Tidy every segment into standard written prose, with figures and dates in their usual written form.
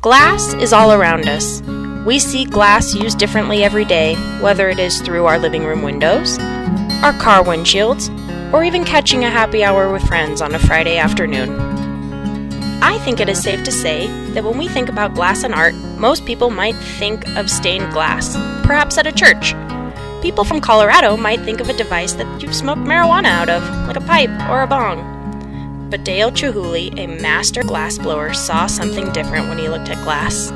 Glass is all around us. We see glass used differently every day, whether it is through our living room windows, our car windshields, or even catching a happy hour with friends on a Friday afternoon. I think it is safe to say that when we think about glass and art, most people might think of stained glass, perhaps at a church. People from Colorado might think of a device that you've smoked marijuana out of, like a pipe or a bong. But Dale Chihuly, a master glassblower, saw something different when he looked at glass.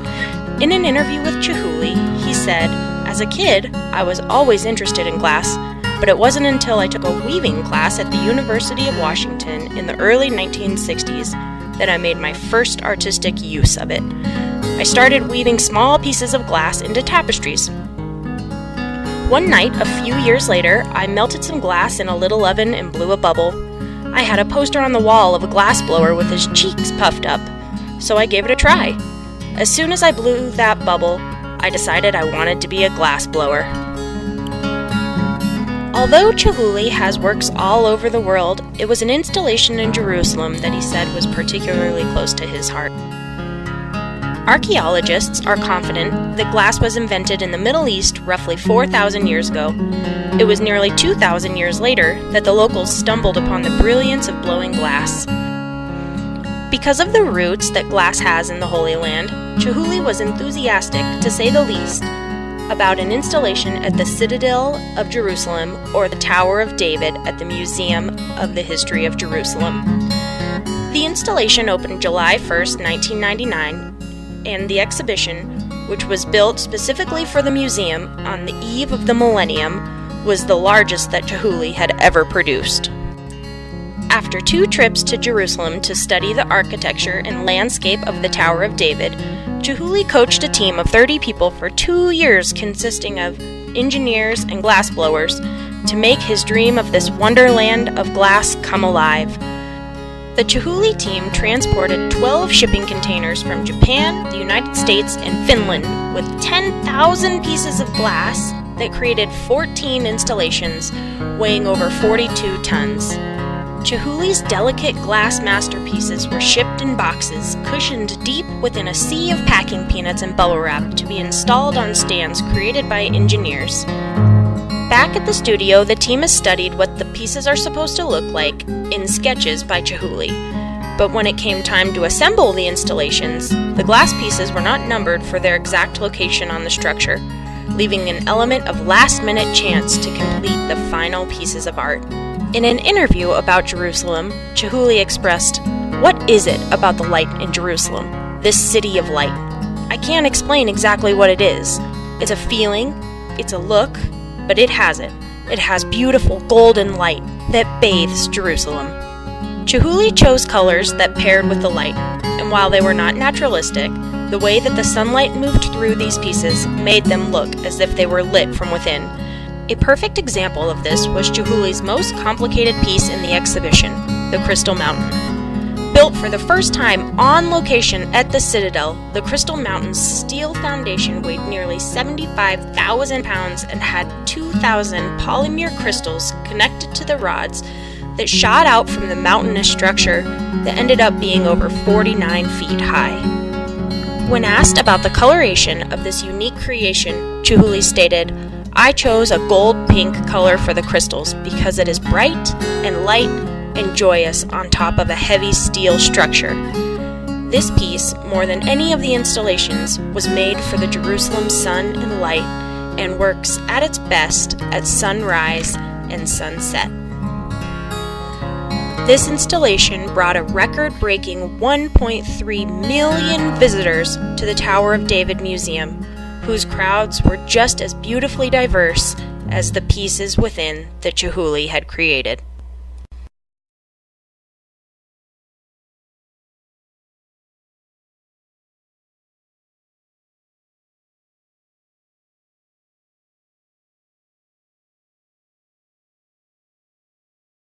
In an interview with Chihuly, he said, "As a kid, I was always interested in glass, but it wasn't until I took a weaving class at the University of Washington in the early 1960s that I made my first artistic use of it. I started weaving small pieces of glass into tapestries. One night, a few years later, I melted some glass in a little oven and blew a bubble. I had a poster on the wall of a glassblower with his cheeks puffed up, so I gave it a try. As soon as I blew that bubble, I decided I wanted to be a glassblower." Although Chihuly has works all over the world, it was an installation in Jerusalem that he said was particularly close to his heart. Archaeologists are confident that glass was invented in the Middle East roughly 4,000 years ago. It was nearly 2,000 years later that the locals stumbled upon the brilliance of blowing glass. Because of the roots that glass has in the Holy Land, Chihuly was enthusiastic, to say the least, about an installation at the Citadel of Jerusalem or the Tower of David at the Museum of the History of Jerusalem. The installation opened July 1st, 1999, and the exhibition, which was built specifically for the museum on the eve of the millennium, was the largest that Chihuly had ever produced. After 2 trips to Jerusalem to study the architecture and landscape of the Tower of David, Chihuly coached a team of 30 people for 2 years consisting of engineers and glassblowers to make his dream of this wonderland of glass come alive. The Chihuly team transported 12 shipping containers from Japan, the United States, and Finland with 10,000 pieces of glass that created 14 installations weighing over 42 tons. Chihuly's delicate glass masterpieces were shipped in boxes, cushioned deep within a sea of packing peanuts and bubble wrap to be installed on stands created by engineers. Back at the studio, the team has studied what the pieces are supposed to look like in sketches by Chihuly. But when it came time to assemble the installations, the glass pieces were not numbered for their exact location on the structure, leaving an element of last-minute chance to complete the final pieces of art. In an interview about Jerusalem, Chihuly expressed, "What is it about the light in Jerusalem, this city of light? I can't explain exactly what it is. It's a feeling, it's a look, but it has it. It has beautiful golden light that bathes Jerusalem." Chihuly chose colors that paired with the light, and while they were not naturalistic, the way that the sunlight moved through these pieces made them look as if they were lit from within. A perfect example of this was Chihuly's most complicated piece in the exhibition, the Crystal Mountain. Built for the first time on location at the Citadel, the Crystal Mountain's steel foundation weighed nearly 75,000 pounds and had 2,000 polymer crystals connected to the rods that shot out from the mountainous structure that ended up being over 49 feet high. When asked about the coloration of this unique creation, Chihuly stated, "I chose a gold-pink color for the crystals because it is bright and light and joyous on top of a heavy steel structure. This piece, more than any of the installations, was made for the Jerusalem sun and light and works at its best at sunrise and sunset." This installation brought a record-breaking 1.3 million visitors to the Tower of David Museum, whose crowds were just as beautifully diverse as the pieces within that Chihuly had created.